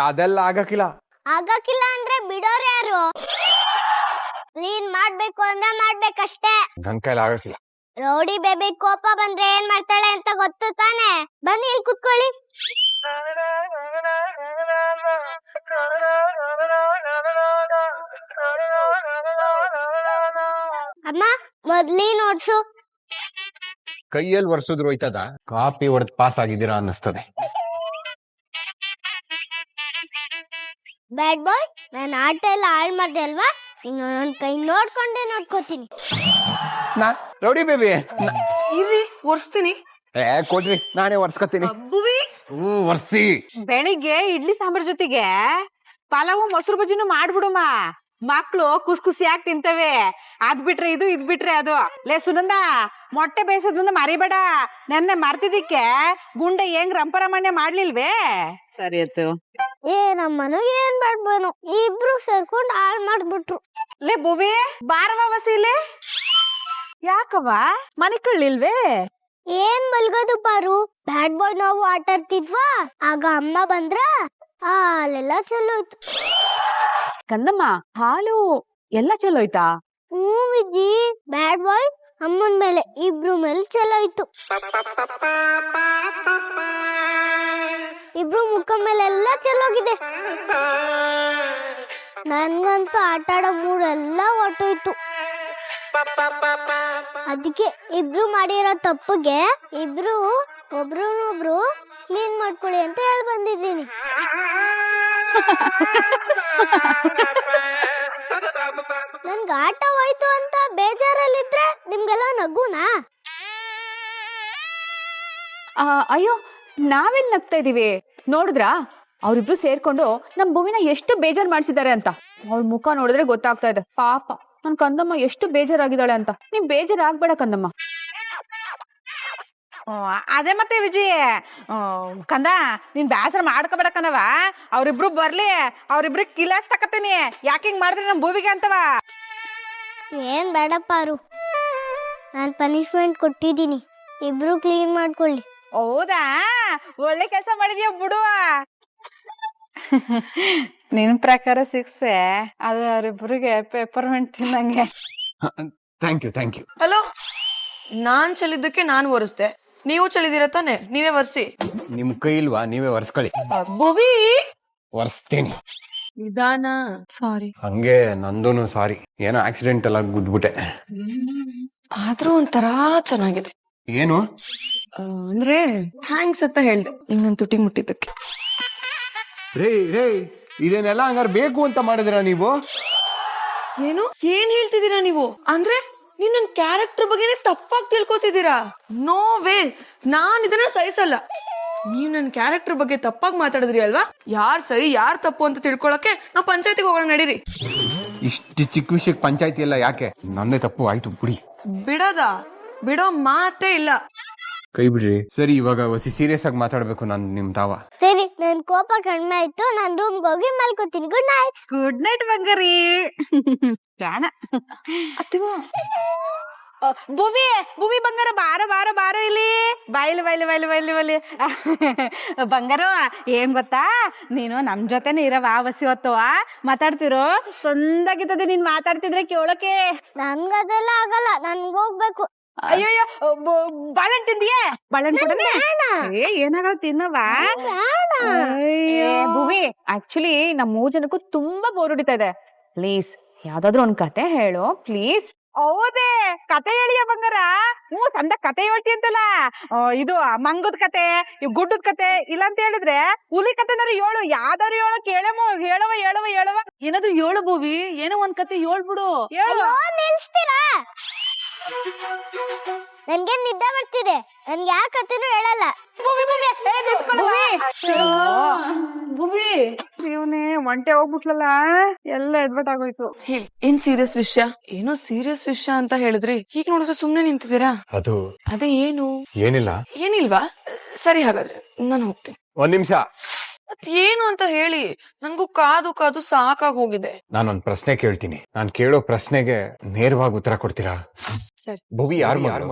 ಅದೆಲ್ಲ ಆಗಕ್ಕಿಲ್ಲ. ಆಗಕ್ಕಿಲ್ಲ ಅಂದ್ರೆ ಬಿಡೋರು ಯಾರು? ಕ್ಲೀನ್ ಮಾಡ್ಬೇಕು ಅಂದ್ರೆ ಮಾಡ್ಬೇಕಷ್ಟೇ. ನನ್ ಕೈಲಿ ಆಗಕ್ಕಿಲ್ಲ. ರೌಡಿ ಬೇಬಿ ಕೋಪ ಬಂದ್ರೆ ಏನ್ ಮಾಡ್ತಾಳೆ ಅಂತ ಗೊತ್ತು ತಾನೆ? ಬನ್ನಿ ಇಲ್ಲಿ ಕುತ್ಕೊಳ್ಳಿ. ಅಮ್ಮ ಮೊದ್ಲೀ ನೋಡ್ಸು. ಕೈಯಲ್ಲಿ ಒರ್ಸಿದ್ರು ಹೋಯ್ತದ? ಕಾಪಿ ಹೊಡೆದ್ ಪಾಸ್ ಆಗಿದ್ದೀರಾ ಅನ್ನಿಸ್ತದೆ. ಬ್ಯಾಡ್ ಬಾಯ್, ನಾನು ಆಟ ಎಲ್ಲ ಹಾಳು ಮಾಡ್ದೆ ಅಲ್ವಾ? ಇನ್ನು ನನ್ನ ಕೈ ನೋಡ್ಕೋತೀನಿ. ರೌಡಿ ಬೇಬಿ ಇರ್ರಿ ಒರ್ಸ್ತೀನಿ. ಕೊಡ್ರಿ, ನಾನೇ ಒರ್ಸ್ಕೊತೀನಿ. ಒರ್ಸಿ. ಬೆಳಿಗ್ಗೆ ಇಡ್ಲಿ ಸಾಂಬಾರ್ ಜೊತೆಗೆ ಪಲಾವು ಮೊಸರು ಬಜ್ಜಿನೂ ಮಾಡ್ಬಿಡುಮ್ಮ. ಮಕ್ಳು ಕುಸ್ಕುಸಿಯಾಗಿ ತಿಂತವೆ. ಅದ್ ಬಿಟ್ರೆ ಇದು, ಇದ್ ಬಿಟ್ರೆ ಅದು. ಲೇ ಸುನಂದ, ಮೊಟ್ಟೆ ಬೇಯಿಸೋದನ್ನ ಮರಿಬೇಡ. ನೆನ್ನೆ ಮರ್ತಿದ್ದಕ್ಕೆ ಗುಂಡೆ ಹೆಂಗ್ ರಂಪರಮಣ್ಣೆ ಮಾಡ್ಲಿಲ್ವೇ? ಸರಿ ಆಯ್ತು. ನಮ್ಮನು ಏನ್ ಮಾಡ್ಬೋನು, ಇಬ್ರು ಸೇರ್ಕೊಂಡು ಹಾಳು ಮಾಡ್ಬಿಟ್ರು. ಲೇ ಭುವಿ, ಬಾರವ ವಸೀಲೆ. ಯಾಕವ್ವ ಮನೆ ಕಳ್ಳಿಲ್ವೇ? ಏನ್ ಮಲ್ಗೋದು ಪಾರು, ಬ್ಯಾಡ್ ಬಾಯ್ ನಾವು ಆಟ ಆಡ್ತಿದ್ವಾ, ಆಗ ಅಮ್ಮ ಬಂದ್ರ ಹಾಲೆಲ್ಲ ಚೆಲ್ಲೋಯ್ತು. ಕಂದಮ್ಮ, ಹಾಲು ಎಲ್ಲ ಚೆಲ್ಲೋಯ್ತಾ? ವಿಜಿ, ಬ್ಯಾಡ್ ಬಾಯ್ ಅಮ್ಮನ ಮೇಲೆ ಇಬ್ರು ಮೇಲೆ ಚೆಲ್ಲೋಯ್ತು. ಇಬ್ರು ಮುಖ ಮೇಲೆ ಎಲ್ಲ ಚೆಲ್ಲೋಗಿದೆ. ನನ್ಗಂತೂ ಆಟ ಆಡೋ ಮೂಡೆಲ್ಲ ಹೊಟ್ಟೋಯ್ತು. ಅದಕ್ಕೆ ಇಬ್ರು ಮಾಡಿರೋ ತಪ್ಪಿಗೆ ಇಬ್ರು ಒಬ್ರು ಕ್ಲೀನ್ ಮಾಡ್ಕೊಳ್ಳಿ ಅಂತ ಹೇಳಿ ಬಂದಿದ್ದೀನಿ. ನನ್ಗೆ ಆಟ ಹೋಯ್ತು ಅಂತ ಬೇಜಾರಲ್ಲಿದ್ರೆ ನಿಮ್ಗೆಲ್ಲ ನಗುನಾ? ಅಯ್ಯೋ, ನಾವೆಲ್ಲಿ ನಗ್ತಾ ಇದೀವಿ ನೋಡಿದ್ರಾ? ಅವ್ರಿಬ್ರು ಸೇರ್ಕೊಂಡು ನಮ್ ಭೂಮಿನ ಎಷ್ಟು ಬೇಜಾರ್ ಮಾಡ್ಸಿದ್ದಾರೆ ಅಂತ. ಅವ್ರ ಮುಖ ನೋಡಿದ್ರೆ ಗೊತ್ತಾಗ್ತಾ ಇದೆ. ಪಾಪ ನನ್ ಕಂದಮ್ಮ ಎಷ್ಟು ಬೇಜಾರಾಗಿದ್ದಾಳೆ ಅಂತ. ನೀವ್ ಬೇಜಾರಾಗ್ಬೇಡ ಕಂದಮ್ಮ. ಅದೇ ಮತ್ತೆ ವಿಜಯ್, ಕಂದ ನೀನ್ ಬೇಸರ ಮಾಡ್ಕೋಬೇಡ ಕಣವ. ಅವ್ರಿಬ್ರು ಬರ್ಲಿ, ಅವ್ರಿಬ್ರಿಗೆ ಕಿಲಾಸ್ ತಕತೀನಿ. ಯಾಕಿಂಗ್ ಮಾಡಿದ್ರೆ ನಮ್ ಭೂಮಿಗೆ ಅಂತವ. ಏನ್ ಬೇಡಪ್ಪಾರು, ನಾನ್ ಪನಿಷ್ಮೆಂಟ್ ಕೊಟ್ಟಿದ್ದೀನಿ, ಇಬ್ರು ಕ್ಲೀನ್ ಮಾಡ್ಕೊಳ್ಳಿ. ಹೌದಾ, ಒಳ್ಳೆ ಕೆಲಸ ಮಾಡಿದ್ಯಾ ಬಿಡುವ. ನಿನ್ ಪ್ರಕಾರ ಸಿಕ್ಸೆ, ಅದು ಅವ್ರಿಬ್ರಿಗೆ ಪೇಪರ್ಮೆಂಟ್ ತಿನ್ನಂಗೆ. Thank you. ಹಲೋ, ನಾನ್ ಚಲಿದ್ದಕ್ಕೆ ನಾನು ಒರೆಸ್ದೆ, ನೀವು ಚಲಿದಿರ ತಾನೆ, ನೀವೇ ಒರ್ಸಿ. ನಿಮ್ ಕೈ ಇಲ್ವಾ? ನೀವೇ ಒರ್ಸ್ಕೊಳ್ಳಿ. ಭುವಿ, ಒರ್ಸ್ತೀನಿ. ನಿಧಾನ. ಸಾರಿ. ಹಂಗೆ ನಂದೂನು ಸಾರಿ, ಏನೋ ಆಕ್ಸಿಡೆಂಟ್ ಎಲ್ಲ ಗುದ್ಬಿಟ್ಟೆ. ಆದ್ರೂ ಒಂಥರ ಚೆನ್ನಾಗಿದೆ. ಏನು ಅಂದ್ರೆ ಥ್ಯಾಂಕ್ಸ್ ಅಂತ ಹೇಳ್ದೆ ನಿಮ್ ನನ್ ತುಟಿ ಮುಟ್ಟಿದ್ದಕ್ಕೆ. ರೇ ಇದನ್ನೆಲ್ಲ ಹಂಗಾರೆ ಬೇಕು ಅಂತ ಮಾಡಿದಿರಾ ನೀವು? ಏನು ಏನ್ ಹೇಳ್ತಿದ್ದೀರಾ ನೀವು? ಅಂದ್ರೆ ನೀವ್ ನನ್ ಕ್ಯಾರೆಕ್ಟರ್ ಬಗ್ಗೆನೇ ತಪ್ಪಾಗಿ ತಿಳ್ಕೊತಿದ್ದೀರಾ. ನೋ ವೇ, ನಾನ್ ಇದನ್ನ ಸಹಿಸಲ್ಲ. ನೀವ್ ನನ್ ಕ್ಯಾರೆಕ್ಟರ್ ಬಗ್ಗೆ ತಪ್ಪಾಗಿ ಮಾತಾಡಿದ್ರಿ ಅಲ್ವಾ? ಯಾರ್ ಸರಿ ಯಾರ್ ತಪ್ಪು ಅಂತ ತಿಳ್ಕೊಳಕ್ಕೆ ನಾವ್ ಪಂಚಾಯತಿಗೆ ಹೋಗೋಣ ನಡೀರಿ. ಇಷ್ಟು ಚಿಕ್ಕ ವಿಷಯಕ್ಕೆ ಪಂಚಾಯತಿ ಎಲ್ಲ ಯಾಕೆ? ನಂದೇ ತಪ್ಪು ಆಯ್ತು ಬಿಡಿ. ಬಿಡೋ ಮಾತೇ ಇಲ್ಲ. ಕೈ ಬಿಡ್ರಿ. ಸರಿ, ಇವಾಗ ಹೊಸಿ ಸೀರಿಯಸ್ ಆಗಿ ಮಾತಾಡ್ಬೇಕು ನಾನು ನಿಮ್ ತಾವ. ಸರಿ, ನನ್ ಕೋಪ ಕಡಿಮೆ ಆಯ್ತು, ನಾನ್ ರೂಮ್ಗೆ ಹೋಗಿ ಮಲ್ಕೋತೀನಿ. Good night. ಗುಡ್ ನೈಟ್ ಬಂಗಾರಿ. ಜಾಣ ಭೂಮಿ ಬಂಗಾರ, ಬಾರ ಇಲ್ಲಿ. ಬಾಯ್ಲಿ ಬಂಗಾರ. ಏನ್ ಗೊತ್ತಾ, ನೀನು ನಮ್ ಜೊತೆನೆ ಇರವ ವಸಿ ಹೊತ್ತು ಮಾತಾಡ್ತಿರೋ ಸಂದಾಗಿರ್ತದೆ. ನೀನ್ ಮಾತಾಡ್ತಿದ್ರೆ ಕೇಳೋಕೆ. ನಂಗದೆಲ್ಲ ಆಗಲ್ಲ, ನನ್ಗೆ ಹೋಗ್ಬೇಕು. ಅಯ್ಯೋ, ಬಾಳೆಹಣ್ಣು ತಿಂದಿಯೇ? ಬಾಳೆಹಣ್ಣು ಏನಾಗಲ್ಲ, ತಿನ್ನವಾ? ಭೂಮಿ, ಆಕ್ಚುಲಿ ನಮ್ 3 ಜನಕ್ಕೂ ತುಂಬಾ ಬೋರ್ ಹೊಡಿತಾ ಇದೆ. ಪ್ಲೀಸ್ ಯಾವ್ದಾದ್ರು ಒಂದ್ ಕತೆ ಹೇಳು ಪ್ಲೀಸ್. ಹೌದೇ, ಕತೆ ಹೇಳಿಯ ಬಂಗಾರ? ಚಂದ ಕತೆ ಹೇಳ್ತಿ ಅಂತಲ್ಲ. ಇದು ಮಂಗದ ಕತೆ, ಗುಡ್ಡದ ಕತೆ, ಇಲ್ಲ ಅಂತ ಹೇಳಿದ್ರೆ ಹುಲಿ ಕತೆನಾರು ಹೇಳು. ಯಾವ್ದಾರು ಹೇಳು, ಹೇಳವ. ಏನಾದ್ರು ಹೇಳು ಭೂಮಿ, ಏನೋ ಒಂದ್ ಕತೆ ಹೇಳ್ಬಿಡು. ನಿಲ್ಸ್ತೀರಾ? ನನ್ಗೆ ನಿದ್ದೆ ಬರ್ತಿದೆ, ನನ್ಗೆ ಯಾವ ಕಥೆನೂ ಹೇಳಲ್ಲ. ಇವನೇ ಒಂಟೆ ಹೋಗ್ಬಿಟ್ಲಲ್ಲ, ಎಲ್ಲ ಎಡ್ವರ್ಟ್ ಆಗೋಯ್ತು. ಹೇಳಿ, ಏನ್ ಸೀರಿಯಸ್ ವಿಷಯ? ಏನೋ ಸೀರಿಯಸ್ ವಿಷಯ ಅಂತ ಹೇಳಿದ್ರಿ, ಈಗ ನೋಡಿದ್ರೆ ಸುಮ್ನೆ ನಿಂತಿದ್ದೀರಾ. ಅದೇ ಏನು? ಏನಿಲ್ವಾ? ಸರಿ, ಹಾಗಾದ್ರೆ ನಾನು ಹೋಗ್ತೀನಿ. ಒಂದ್ ನಿಮಿಷ. ಏನು ಅಂತ ಹೇಳಿ, ನನ್ಗೂ ಕಾದು ಸಾಕಾಗಿ ಹೋಗಿದೆ. ನಾನೊಂದ್ ಪ್ರಶ್ನೆ ಕೇಳ್ತೀನಿ, ನಾನ್ ಕೇಳೋ ಪ್ರಶ್ನೆಗೆ ನೇರವಾಗಿ ಉತ್ತರ ಕೊಡ್ತೀರಾ? ಸರಿ. ಭುವಿ ಯಾರ ಮಗಳು?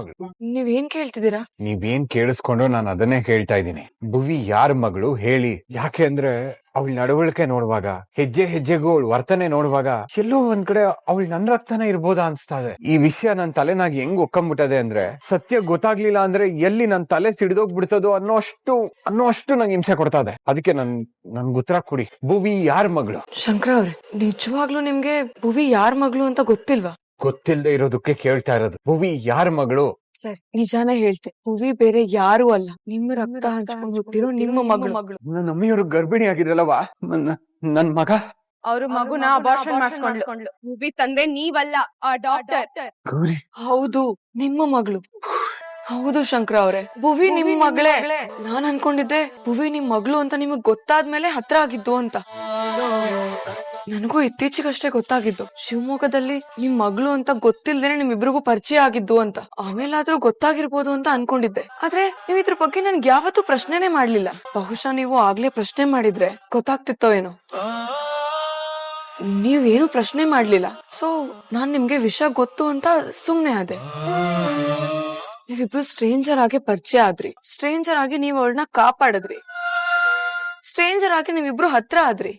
ನೀವೇನ್ ಕೇಳ್ತಿದ್ದೀರಾ? ನೀವೇನ್ ಕೇಳಿಸ್ಕೊಂಡು ನಾನು ಅದನ್ನೇ ಕೇಳ್ತಾ ಇದ್ದೀನಿ. ಭುವಿ ಯಾರ ಮಗಳು ಹೇಳಿ. ಯಾಕೆ ಅಂದ್ರೆ ಅವಳ ನಡವಳಿಕೆ ನೋಡುವಾಗ, ಹೆಜ್ಜೆ ಹೆಜ್ಜೆಗೂ ಅವಳ ವರ್ತನೆ ನೋಡುವಾಗ ಎಲ್ಲೋ ಒಂದ್ ಕಡೆ ಅವಳು ನನ್ ರಕ್ತನ ಇರ್ಬೋದಾ ಅನ್ಸ್ತಾ ಇದೆ. ಈ ವಿಷಯ ನನ್ ತಲೆನಾಗಿ ಹೆಂಗ್ ಒಕ್ಕಂಬಿಟ್ಟದೆ ಅಂದ್ರೆ, ಸತ್ಯ ಗೊತ್ತಾಗ್ಲಿಲ್ಲ ಅಂದ್ರೆ ಎಲ್ಲಿ ನನ್ ತಲೆ ಸಿಡಿದೋಗ್ಬಿಡ್ತದೋ ಅನ್ನೋಷ್ಟು ನಂಗೆ ಹಿಂಸೆ ಕೊಡ್ತಾ ಇದೆ. ಅದಕ್ಕೆ ನನ್ ಉತ್ತರ ಕೊಡಿ, ಭುವಿ ಯಾರ್ ಮಗಳು? ಶಂಕರ ಅವ್ರೆ, ನಿಜವಾಗ್ಲೂ ನಿಮ್ಗೆ ಭುವಿ ಯಾರ್ ಮಗಳು ಅಂತ ಗೊತ್ತಿಲ್ವಾ? ಗೊತ್ತಿಲ್ಲದೆ ಇರೋದಕ್ಕೆ ಕೇಳ್ತಾ ಇರೋದು. ಭುವಿ ಯಾರ್ ಮಗಳು? ಸರಿ, ನಿಜಾನೇ ಹೇಳ್ತೆ, ಭುವಿ ಬೇರೆ ಯಾರು ಅಲ್ಲ, ನಿಮ್ಮ ರಕ್ತ ಹಂಚ್ಕೊಂಡು ಹುಟ್ಟಿರೋ ನಿಮ್ಮ ಮಗಳು. ನನ್ನ ಅಮ್ಮಿಯವರು ಗರ್ಭಿಣಿ ಆಗಿರಲ್ಲವಾ? ನನ್ ಮಗ ಅವ್ರ ಮಗುನ ಅಬಾರ್ಷನ್ ಮಾಡಿಸ್ಕೊಂಡ್ಲು. ಭುವಿ ತಂದೆ ನೀವಲ್ಲ, ಆ ಡಾಕ್ಟರ್. ಗೌರಿ, ಹೌದು, ನಿಮ್ಮ ಮಗಳು. ಹೌದು ಶಂಕರ ಅವ್ರೆ, ಭುವಿ ನಿಮ್ ಮಗಳೇ. ನಾನ್ ಅನ್ಕೊಂಡಿದ್ದೆ ಭುವಿ ನಿಮ್ ಮಗಳು ಅಂತ ನಿಮಗ್ ಗೊತ್ತಾದ್ಮೇಲೆ ಹತ್ರ ಆಗಿದ್ದು ಅಂತ. ನನಗೂ ಇತ್ತೀಚೆಗಷ್ಟೇ ಗೊತ್ತಾಗಿದ್ದು, ಶಿವಮೊಗ್ಗದಲ್ಲಿ ನಿಮ್ ಮಗಳು ಅಂತ ಗೊತ್ತಿಲ್ದೇನೆ ನಿಮ್ಮಿಬ್ರಿಗೂ ಪರಿಚಯ ಆಗಿದ್ದು ಅಂತ. ಆಮೇಲಾದ್ರೂ ಗೊತ್ತಾಗಿರ್ಬೋದು ಅಂತ ಅನ್ಕೊಂಡಿದ್ದೆ. ಆದ್ರೆ ನೀವ್ ಇದ್ರ ಬಗ್ಗೆ ನನ್ಗೆ ಯಾವತ್ತೂ ಪ್ರಶ್ನೆನೇ ಮಾಡ್ಲಿಲ್ಲ. ಬಹುಶಃ ನೀವು ಆಗ್ಲೇ ಪ್ರಶ್ನೆ ಮಾಡಿದ್ರೆ ಗೊತ್ತಾಗ್ತಿತ್ತೋ ಏನೋ. ನೀವೇನು ಪ್ರಶ್ನೆ ಮಾಡ್ಲಿಲ್ಲ, ಸೊ ನಾನ್ ನಿಮ್ಗೆ ವಿಷಯ ಗೊತ್ತು ಅಂತ ಸುಮ್ನೆ ಆದೆ. ನೀವಿಬ್ರು ಸ್ಟ್ರೇಂಜರ್ ಆಗಿ ಪರಿಚಯ ಆದ್ರಿ, ಸ್ಟ್ರೇಂಜರ್ ಆಗಿ ನೀವ್ ಅವಳನ್ನ ಕಾಪಾಡಿದ್ರಿ, ಸ್ಟ್ರೇಂಜರ್ ಆಗಿ ನೀವಿಬ್ರು ಹತ್ರ ಆದ್ರಿ.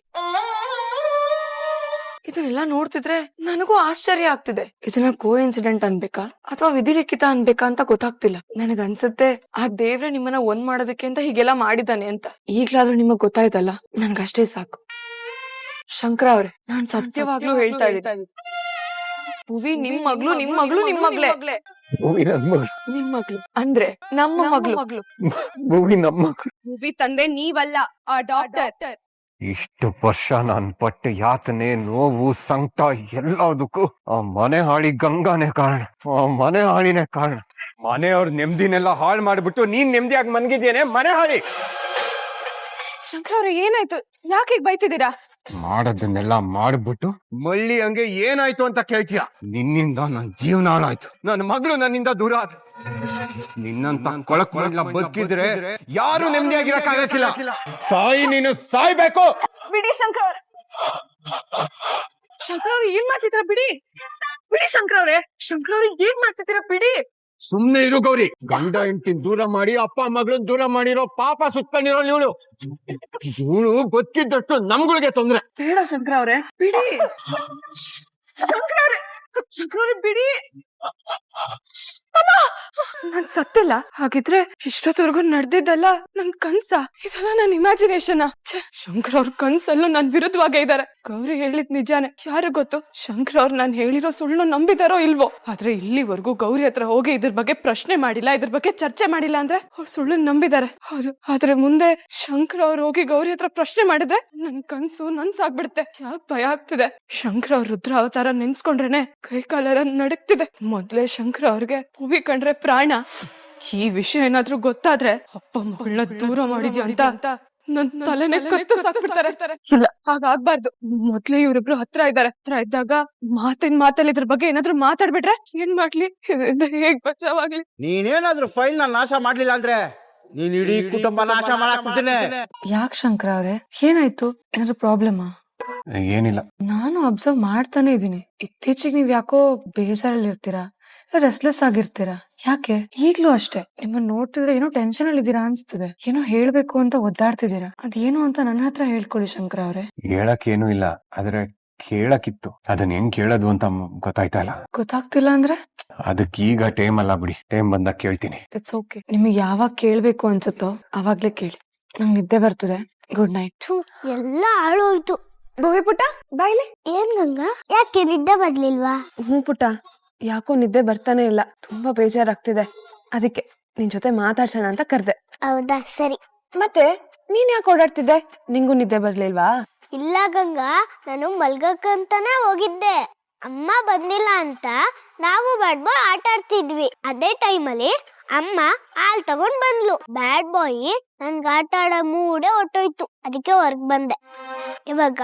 ಇದನ್ನೆಲ್ಲ ನೋಡ್ತಿದ್ರೆ ನನಗೂ ಆಶ್ಚರ್ಯ ಆಗ್ತಿದೆ. ಇದನ್ನ ಕೋ ಇನ್ಸಿಡೆಂಟ್ ಅನ್ಬೇಕಾ ಅಥವಾ ವಿಧಿಲಿಖಿತ ಅನ್ಬೇಕಾ ಅಂತ ಗೊತ್ತಾಗ್ತಿಲ್ಲ. ನನಗನ್ಸುತ್ತೆ ಆ ದೇವ್ರೆ ನಿಮ್ಮನ್ನ ಒಂದ್ ಮಾಡೋದಕ್ಕೆ ಅಂತ ಹೀಗೆಲ್ಲ ಮಾಡಿದಾನೆ ಅಂತ. ಈಗ್ಲಾದ್ರೂ ನಿಮಗ್ ಗೊತ್ತಾಯ್ತಲ್ಲ, ನನ್ಗಷ್ಟೇ ಸಾಕು. ಶಂಕರ ಅವ್ರೆ, ನಾನ್ ಸತ್ಯವಾಗ್ಲೂ ಹೇಳ್ತಾ ಇದ್ದೀನಿ, ಭುವಿ ನಿಮ್ ಮಗಳು, ನಿಮ್ ಮಗಳು, ನಿಮ್ ಮಗ್ಳೇ. ಭುವಿ ನನ್ ಮಗಳು. ನಿಮ್ ಮಗಳು ಅಂದ್ರೆ ನಮ್ಮ ಮಗಳು. ಭುವಿ ನಮ್ಮ ಮಗಳು. ಭುವಿ ತಂದೆ ನೀವಲ್ಲ, ಆ ಡಾಕ್ಟರ್. ಇಷ್ಟು ವರ್ಷ ನಾನ್ ಪಟ್ಟ ಯಾತನೆ, ನೋವು, ಸಂಕಟ ಎಲ್ಲದಕ್ಕೂ ಆ ಮನೆ ಹಾಳಿ ಗಂಗಾನೇ ಕಾರಣ. ಆ ಮನೆ ಹಾಳಿನೇ ಕಾರಣ. ಮನೆಯವ್ರ ನೆಮ್ಮದಿನೆಲ್ಲ ಹಾಳು ಮಾಡ್ಬಿಟ್ಟು ನೀನ್ ನೆಮ್ಮದಿಯಾಗಿ ಮನ್ಗಿದ್ದೇನೆ, ಮನೆ ಹಾಳಿ. ಶಂಕರ ಅವ್ರೆ, ಏನಾಯ್ತು? ಯಾಕೆ ಹೀಗ್ ಬೈತಿದ್ದೀರಾ? ಮಾಡೋದನ್ನೆಲ್ಲ ಮಾಡ್ಬಿಟ್ಟು ಮಳ್ಳಿ ಹಂಗೆ ಏನಾಯ್ತು ಅಂತ ಕೇಳ್ತೀಯ? ನಿನ್ನಿಂದ ನನ್ ಜೀವನ ಹಾಳಾಯ್ತು. ನನ್ನ ಮಗಳು ನನ್ನಿಂದ ದೂರ ಆದ. ನಿನ್ನಂತ ಕೊಳಕ್ ಮಗ್ಲ ಬದುಕಿದ್ರೆ ಯಾರು ನೆಮ್ಮದಿಯಾಗಿರಕ್ಕಾಗಕ್ಕಿಲ್ಲ. ಸಾಯಿ, ನೀನು ಸಾಯ್ಬೇಕು. ಬಿಡಿ ಶಂಕರ ಅವ್ರೆ. ಶಂಕರ ಅವ್ರೆ, ಏನ್ ಮಾಡ್ತಿದ್ದೀರಾ? ಬಿಡಿ ಬಿಡಿ ಶಂಕರ ಅವ್ರೆ. ಶಂಕರ ಅವ್ರೆ, ಏನ್ ಮಾಡ್ತಿದ್ದೀರಾ? ಬಿಡಿ. ಸುಮ್ನೆ ಇರು ಗೌರಿ. ಗಂಡ ಹೆಂಡತಿ ದೂರ ಮಾಡಿ ಅಪ್ಪ ಮಗಳನ್ನ ದೂರ ಮಾಡಿರೋ ಪಾಪ ಸುತ್ಕೊಂಡಿರೋ ಇವಳು ಬದುಕಿದ್ದಷ್ಟು ನಮ್ಗಳಿಗೆ ತೊಂದ್ರೆ. ಬೇಡ ಶಂಕರ ಅವ್ರೆ, ಬಿಡಿ. ಶಂಕರ ಅವ್ರೆ, ಶಂಕರ ಅವ್ರೆ, ಬಿಡಿ. ನಾನ್ ಸತ್ತಿಲ್ಲ. ಹಾಗಿದ್ರೆ ಇಷ್ಟೊತ್ತವರೆಗೂ ನಡೆದಿದ್ದಲ್ಲ ನನ್ ಕನ್ಸ? ಇದೆಲ್ಲ ನನ್ ಇಮ್ಯಾಜಿನೇಷನ್? ಶಂಕರ್ ಅವ್ರ ಕನ್ಸಲ್ಲೂ ನನ್ ವಿರುದ್ಧವಾಗೇ ಇದಾರೆ. ಗೌರಿ ಹೇಳಿದ್ ನಿಜಾನೇ, ಯಾರು ಗೊತ್ತು ಶಂಕರ್ ಅವ್ರು ನಾನ್ ಹೇಳಿರೋ ಸುಳ್ಳು ನಂಬಿದಾರೋ ಇಲ್ವೋ. ಆದ್ರೆ ಇಲ್ಲಿವರೆಗೂ ಗೌರಿ ಹತ್ರ ಹೋಗಿ ಇದ್ರ ಬಗ್ಗೆ ಪ್ರಶ್ನೆ ಮಾಡಿಲ್ಲ, ಇದ್ರ ಬಗ್ಗೆ ಚರ್ಚೆ ಮಾಡಿಲ್ಲ ಅಂದ್ರೆ ಅವ್ರು ಸುಳ್ಳು ನಂಬಿದಾರೆ. ಹೌದು, ಆದ್ರೆ ಮುಂದೆ ಶಂಕರ್ ಅವ್ರು ಹೋಗಿ ಗೌರಿ ಹತ್ರ ಪ್ರಶ್ನೆ ಮಾಡಿದ್ರೆ ನನ್ ಕನ್ಸು ನನ್ಸಾಗ್ಬಿಡುತ್ತೆ. ಯಾಕೆ ಭಯ ಆಗ್ತಿದೆ? ಶಂಕರ್ ಅವ್ರ ರುದ್ರ ಅವತಾರ ನೆನ್ಸ್ಕೊಂಡ್ರೇನೆ ಕೈ ಕಾಲೆಲ್ಲ ನಡುಕ್ತಿದೆ. ಮೊದ್ಲೇ ಶಂಕರ್ ಅವ್ರಿಗೆ ಭುವಿ ಕಂಡ್ರೆ ಪ್ರಾಣ. ಈ ವಿಷಯ ಏನಾದ್ರೂ ಗೊತ್ತಾದ್ರೆ ಅಪ್ಪ ಮಗಳನ್ನ ದೂರ ಮಾಡಿದ್ಯಾ ಅಂತ ನನ್ ತಲೆನೇ ಕತ್ತು ಸಾಕ್ಬಿಡ್ತಾರೆ. ಇಲ್ಲ, ಹಾಗಾಗ್ಬಾರ್ದು. ಮೊದ್ಲೇ ಇವ್ರಿಬ್ರು ಹತ್ರ ಇದ್ದಾರೆ. ಹತ್ರ ಇದ್ದಾಗ ಮಾತಲ್ಲಿ ಇದ್ರ ಬಗ್ಗೆ ಏನಾದ್ರು ಮಾತಾಡ್ಬಿಟ್ರೆ ಏನ್ ಮಾಡ್ಲಿ? ಹೇಗ್ ಬಚಾವಾಗ್ಲಿ? ನೀನೇನಾದ್ರೂ ಫೈಲ್ ನ ನಾಶ ಮಾಡ್ಲಿಲ್ಲ ಅಂದ್ರೆ ನೀನ್ ಇಡೀ ಕುಟುಂಬ ನಾಶ ಮಾಡಾಕ್ಬಿಡ್ತೀನಿ. ಯಾಕೆ ಶಂಕರ ಅವ್ರೆ, ಏನಾಯ್ತು? ಏನಾದ್ರು ಪ್ರಾಬ್ಲಮ್? ಏನಿಲ್ಲ. ನಾನು ಅಬ್ಸರ್ವ್ ಮಾಡ್ತಾನೆ ಇದೀನಿ, ಇತ್ತೀಚೆಗೆ ನೀವ್ ಯಾಕೋ ಬೇಜಾರಲ್ಲಿ ಇರ್ತೀರಾ, ರೆಸ್ಟ್ಲೆಸ್ ಆಗಿರ್ತೀರಾ. ಯಾಕೆ? ಈಗ್ಲೂ ಅಷ್ಟೇ. ನಿಮ್ಮನ್ನ ನೋಡ್ತಿದ್ರೆ ಏನೋ ಟೆನ್ಷನ್ ಅಲ್ಲಿ ಇದೀರಾ ಅನ್ಸ್ತಿದೆ. ಏನೋ ಹೇಳ್ಬೇಕು ಅಂತ ಒದ್ದಾಡ್ತಿದ್ದೀರಾ. ಅದೇನು ಅಂತ ನನ್ನ ಹತ್ರ ಹೇಳ್ಕೊಳ್ಳಿ ಶಂಕರ ಅವ್ರೆ. ಹೇಳಕ್ಕೇನು ಇಲ್ಲ, ಆದ್ರೆ ಕೇಳಕ್ಕಿತ್ತು. ಅದನ್ನ ಹೆಂಗ್ ಕೇಳೋದು ಅಂತ ಗೊತ್ತಾಯ್ತಾ ಇಲ್ಲ. ಗೊತ್ತಾಗ್ತಿಲ್ಲ ಅಂದ್ರೆ? ಅದಕ್ಕೀಗ ಟೈಮ್ ಅಲ್ಲ ಬಿಡಿ, ಟೈಮ್ ಬಂದಾಗ ಕೇಳ್ತೀನಿ. It's okay. ನಿಮಗೆ ಯಾವಾಗ ಕೇಳ್ಬೇಕು ಅನ್ಸುತ್ತೋ ಅವಾಗ್ಲೇ ಕೇಳಿ. ನಂಗೆ ನಿದ್ದೆ ಬರ್ತದೆ. Good night. ಎಲ್ಲ ಹಾಳೋಯ್ತು. ಭುವಿ ಪುಟ್ಟ, ಬಾಯ್ಲಿ. ಏನ್ ಗಂಗಾ, ಯಾಕೆ ನಿದ್ದೆ ಬರ್ಲಿಲ್ವಾ? ಹ್ಞೂ ಪುಟ್ಟ, ಯಾಕೋ ನಿದ್ದೆ ಬರ್ತಾನೆ ಇಲ್ಲ, ತುಂಬಾ ಬೇಜಾರಾಗ್ತಿದೆ. ಅದಕ್ಕೆ ನಿನ್ ಜೊತೆ ಮಾತಾಡ್ಸೋಣ ಅಂತ ಕರ್ದೆ. ಹೌದಾ, ಸರಿ. ಮತ್ತೆ ನೀನ್ ಯಾಕೆ ಓಡಾಡ್ತಿದ್ದೆ? ನಿಂಗೂ ನಿದ್ದೆ ಬರ್ಲಿಲ್ವಾ? ಇಲ್ಲ ಗಂಗಾ, ನಾನು ಮಲ್ಗಕ್ಕಂತಾನೆ ಹೋಗಿದ್ದೆ. ಅಮ್ಮ ಬಂದಿಲ್ಲ ಅಂತ ನಾವು ಬ್ಯಾಡ್ ಬಾಯ್ ಆಟ ಆಡ್ತಿದ್ವಿ. ಅದೇ ಟೈಮಲ್ಲಿ ಅಮ್ಮ ಹಾಲ್ ತಗೊಂಡ್ ಬಂದ್ಲು. ಬ್ಯಾಡ್ ಬಾಯ್ ನನ್ಗೆ ಆಟ ಆಡೋ ಮೂಡೆ ಹೊಟ್ಟೋಯ್ತು, ಅದಕ್ಕೆ ಹೊರಗ್ ಬಂದೆ. ಇವಾಗ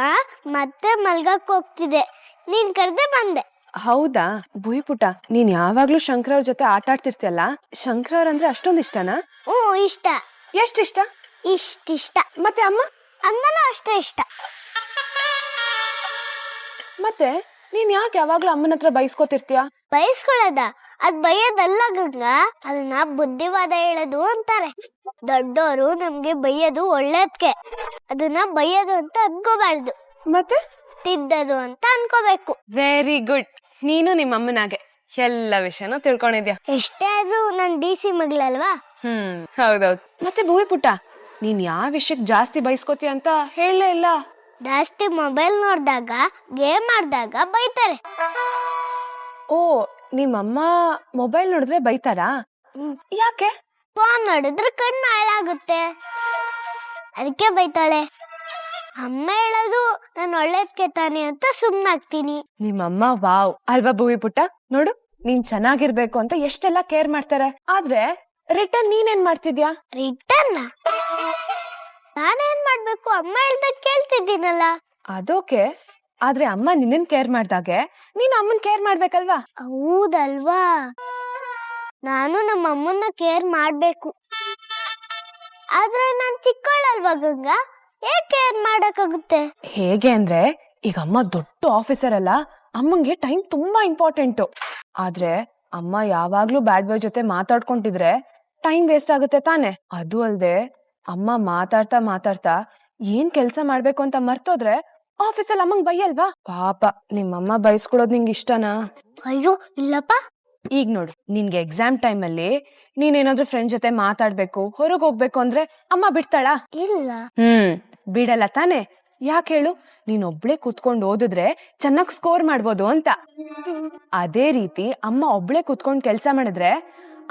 ಮತ್ತೆ ಮಲ್ಗಕ್ ಹೋಗ್ತಿದೆ, ನೀನ್ ಕರ್ದೆ ಬಂದೆ. ಹೌದಾ? ಭುವಿ ಪುಟ್ಟ, ನೀನ್ ಯಾವಾಗ್ಲೂ ಶಂಕರ ಅವ್ರ ಜೊತೆ ಆಟ ಆಡ್ತಿರ್ತೀಯಲ್ಲ, ಶಂಕರ ಅವ್ರ ಅಂದ್ರೆ ಅಷ್ಟೊಂದ್ ಇಷ್ಟನಾ? ಇಷ್ಟ. ಎಷ್ಟಿಷ್ಟ? ಇಷ್ಟ. ಮತ್ತೆ ಅಮ್ಮನೂ ಅಷ್ಟೇ ಇಷ್ಟ. ಮತ್ತೆ ನೀನ್ ಯಾಕೆ ಯಾವಾಗ್ಲೂ ಅಮ್ಮನ ಹತ್ರ ಬೈಸ್ಕೊತಿರ್ತೀಯ? ಬಯಸ್ಕೊಳ್ಳೋದ? ಅದ್ ಬೈಯೋದಲ್ಲ ಗಂಗಾ, ಅದನ್ನ ಬುದ್ಧಿವಾದ ಹೇಳೋದು ಅಂತಾರೆ. ದೊಡ್ಡೋರು ನಮ್ಗೆ ಬೈಯೋದು ಒಳ್ಳೇದ್ಕೆ, ಅದನ್ನ ಬೈಯೋದು ಅಂತ ಅನ್ಕೋಬಾರ್ದು, ಮತ್ತೆ ತಿದ್ದದು ಅಂತ ಅನ್ಕೋಬೇಕು. Very good. ನೀನು ನಿಮ್ಮ ಅಮ್ಮನಾಗೆ ಎಲ್ಲ ವಿಷಯನೂ ತಿಳ್ಕೊಂಡಿದ್ಯಾ. ಎಷ್ಟೇ ಆದ್ರೂ ನನ್ DC ಮಗಳಲ್ವಾ. ಹೌದೌದು. ಮತ್ತೆ ಭೂಮಿ ಪುಟ್ಟ, ನೀನ್ ಯಾವ ವಿಷಯಕ್ಕೆ ಜಾಸ್ತಿ ಬಯಸ್ಕೋತಿ ಅಂತ ಹೇಳಲೇ ಇಲ್ಲ. ಜಾಸ್ತಿ ಮೊಬೈಲ್ ನೋಡ್ದಾಗ, ಗೇಮ್ ಆಡ್ದಾಗ ಬೈತಾರೆ. ಓ, ನಿಮ್ಮಮ್ಮ ಮೊಬೈಲ್ ನೋಡಿದ್ರೆ ಬೈತಾರಾ? ಯಾಕೆ? ಫೋನ್ ನೋಡಿದ್ರೆ ಕಣ್ಣು ಹಾಳಾಗುತ್ತೆ, ಅದಕ್ಕೆ ಬೈತಾಳೆ. ಅಮ್ಮ ಹೇಳೋದು ನಾನು ಒಳ್ಳೇದ್ಕೆ ತಾನೆ ಅಂತ ಸುಮ್ನಾಗ್ತೀನಿ. ನಿಮ್ಮಮ್ಮ ವಾವ್ ಅಲ್ವಾ ಭೂಮಿ ಪುಟ್ಟ? ನೋಡು, ನೀನ್ ಚೆನ್ನಾಗಿರ್ಬೇಕು ಅಂತ ಎಷ್ಟೆಲ್ಲ ಕೇರ್ ಮಾಡ್ತಾರೆ, ಆದ್ರೆ ರಿಟರ್ನ್ ನೀನೇನ್ ಮಾಡ್ತಿದ್ಯಾ? ರಿಟರ್ನ್ ನಾನೇನ್ ಮಾಡ್ಬೇಕು? ಅಮ್ಮ ಹೇಳ್ದಾಗ ಕೇಳ್ತಿದ್ದೀನಲ್ಲ. ಅದೋಕೆ, ಆದ್ರೆ ಅಮ್ಮ ನಿನ್ನನ್ ಕೇರ್ ಮಾಡ್ದಾಗೆ ನೀನ್ ಅಮ್ಮನ್ ಕೇರ್ ಮಾಡ್ಬೇಕಲ್ವಾ? ಹೌದಲ್ವಾ, ನಾನು ನಮ್ಮ ಅಮ್ಮನ್ನ ಕೇರ್ ಮಾಡ್ಬೇಕು. ಆದ್ರೆ ನಾನ್ ಚಿಕ್ಕವಳಲ್ವಾ ಗಂಗಾ, ಹೇಗ್ ಕೇರ್ ಮಾಡಕ್ಕಾಗುತ್ತೆ? ಹೇಗೆ ಅಂದ್ರೆ, ಈಗ ಅಮ್ಮ ದೊಡ್ಡ ಆಫೀಸರ್ ಅಲ್ಲ, ಅಮ್ಮಂಗೆ ಟೈಮ್ ತುಂಬಾ ಇಂಪಾರ್ಟೆಂಟ್. ಆದ್ರೆ ಅಮ್ಮ ಯಾವಾಗ್ಲೂ ಬ್ಯಾಡ್ ಬಾಯ್ ಜೊತೆ ಮಾತಾಡ್ಕೊಂಡಿದ್ರೆ ಟೈಮ್ ವೇಸ್ಟ್ ಆಗುತ್ತೆ ತಾನೆ. ಅದು ಅಲ್ದೆ ಅಮ್ಮ ಮಾತಾಡ್ತಾ ಮಾತಾಡ್ತಾ ಏನ್ ಕೆಲ್ಸ ಮಾಡ್ಬೇಕು ಅಂತ ಮರ್ತೋದ್ರೆ ಆಫೀಸಲ್ಲಿ ಅಮ್ಮಂಗ್ ಬೈಯಲ್ವಾ? ಪಾಪ ನಿಮ್ಮಮ್ಮ ಬೈಸ್ಕೊಳೋದ್ ನಿಂಗೆ ಇಷ್ಟನಾ? ಅಯ್ಯೋ ಇಲ್ಲಪ್ಪ. ಈಗ ನೋಡು, ನಿನ್ಗೆ ಎಕ್ಸಾಮ್ ಟೈಮ್ ಅಲ್ಲಿ ನೀನೇನಾದ್ರೂ ಫ್ರೆಂಡ್ ಜೊತೆ ಮಾತಾಡ್ಬೇಕು, ಹೊರಗ್ ಹೋಗ್ಬೇಕು ಅಂದ್ರೆ ಅಮ್ಮ ಬಿಡ್ತಾಳಾ? ಇಲ್ಲ. ಬಿಡಲ್ಲ ತಾನೆ. ಯಾಕೆ ಹೇಳು? ನೀನ್ ಒಬ್ಳೆ ಕೂತ್ಕೊಂಡು ಓದಿದ್ರೆ ಚೆನ್ನಾಗ್ ಸ್ಕೋರ್ ಮಾಡ್ಬೋದು ಅಂತ. ಅದೇ ರೀತಿ ಅಮ್ಮ ಒಬ್ಳೆ ಕೂತ್ಕೊಂಡ್ ಕೆಲ್ಸ ಮಾಡಿದ್ರೆ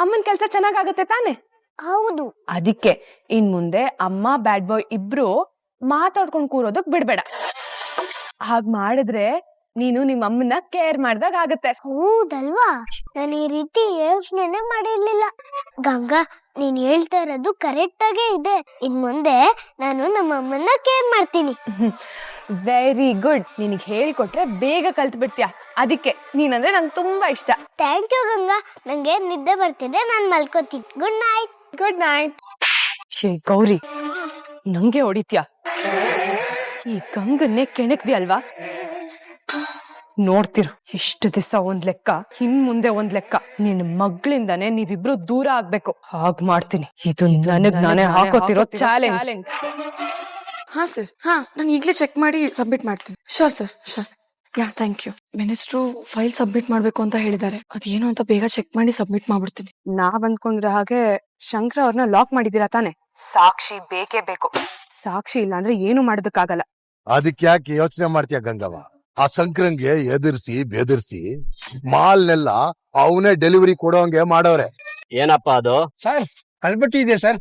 ಅಮ್ಮನ್ ಕೆಲ್ಸ ಚೆನ್ನಾಗಾಗತ್ತೆ ತಾನೆ. ಹೌದು. ಅದಕ್ಕೆ ಇನ್ ಮುಂದೆ ಅಮ್ಮ ಬ್ಯಾಡ್ ಬಾಯ್ ಇಬ್ರು ಮಾತಾಡ್ಕೊಂಡ್ ಕೂರೋದಕ್ ಬಿಡ್ಬೇಡ. ಹಾಗ್ ಮಾಡಿದ್ರೆ ನೀನು ನಿಮ್ಮ ಅಮ್ಮನ ಕೇರ್ ಮಾಡ್ದಾಗ ಆಗತ್ತೆ. ಹೌದಲ್ವಾ, ನಾನು ಈ ರೀತಿ ಯೋಚನೆ ಮಾಡಿರ್ಲಿಲ್ಲ. ಗಂಗಾ, ನೀನ್ ಹೇಳ್ತಾ ಇರೋದು ಕರೆಕ್ಟ್ ಆಗೇ ಇದೆ. ಇನ್ ಮುಂದೆ ನಾನು ನಮ್ಮ ಅಮ್ಮನ್ನ ಕೇರ್ ಮಾಡ್ತೀನಿ. Very good. ನಿನಗ್ ಹೇಳ್ಕೊಟ್ರೆ ಬೇಗ ಕಲ್ತ್ ಬಿಡ್ತೀಯ, ಅದಕ್ಕೆ ನೀನಂದ್ರೆ ನಂಗೆ ತುಂಬಾ ಇಷ್ಟ. ಥ್ಯಾಂಕ್ ಯು ಗಂಗಾ, ನಂಗೆ ನಿದ್ದೆ ಬರ್ತಿದೆ, ನಾನ್ ಮಲ್ಕೋತೀನಿ. Good night. Good night. ಶೇ ಗೌರಿ, ನಂಗೆ ಹೊಡಿತ್ಯಾ? ಈ ಗಂಗನ್ನೇ ಕೆಣಕ್ದಿ ಅಲ್ವಾ? ನೋಡ್ತಿರು, ಇಷ್ಟು ದಿವಸ ಒಂದ್ ಲೆಕ್ಕ, ಇನ್ ಮುಂದೆ ಒಂದ್ ಲೆಕ್ಕ. ನಿನ್ ಮಗಳಿಂದಾನೆ ನೀವಿಬ್ರು ದೂರ ಆಗ್ಬೇಕು. ಹಾಗ್ ಮಾಡ್ತೀನಿ. ಇದು ನನಗ್ ನಾನೇ ಹಾಕೋತಿರೋ ಚಾಲೆಂಜ್. ಹಾ ಸರ್, ಹಾ ನಾನು ಈಗಲೇ ಚೆಕ್ ಮಾಡಿ ಸಬ್ಮಿಟ್ ಮಾಡ್ತೀನಿ. Sure sir, sure. Yeah thank you. Minister file submit ಮಾಡ್ಬೇಕು ಅಂತ ಹೇಳಿದ್ದಾರೆ, ಅದೇನು ಅಂತ ಬೇಗ ಚೆಕ್ ಮಾಡಿ ಸಬ್ಮಿಟ್ ಮಾಡ್ಬಿಡ್ತೀನಿ. ನಾವ್ ಅನ್ಕೊಂಡ್ರೆ ಹಾಗೆ ಶಂಕರ ಅವ್ರನ್ನ ಲಾಕ್ ಮಾಡಿದೀರಾ ತಾನೆ? ಸಾಕ್ಷಿ ಬೇಕೇ ಬೇಕು. ಸಾಕ್ಷಿ ಇಲ್ಲ ಅಂದ್ರೆ ಏನು ಮಾಡೋದಕ್ಕಾಗಲ್ಲ. ಅದಕ್ಕೆ ಯಾಕೆ ಯೋಚನೆ ಮಾಡ್ತೀಯ ಗಂಗವ್ವ? ಆ ಸಂಕ್ರಂಗೆ ಎದುರಿಸಿ ಬೆದರ್ಸಿ ಮಾಲ್ನೆಲ್ಲ ಅವನೇ ಡೆಲಿವರಿ ಕೊಡೋಂಗೆ ಮಾಡೋರೆ. ಏನಪ್ಪಾ ಅದು? ಸರ್ ಕಲ್ಬಟ್ಟಿ ಇದೆ ಸರ್.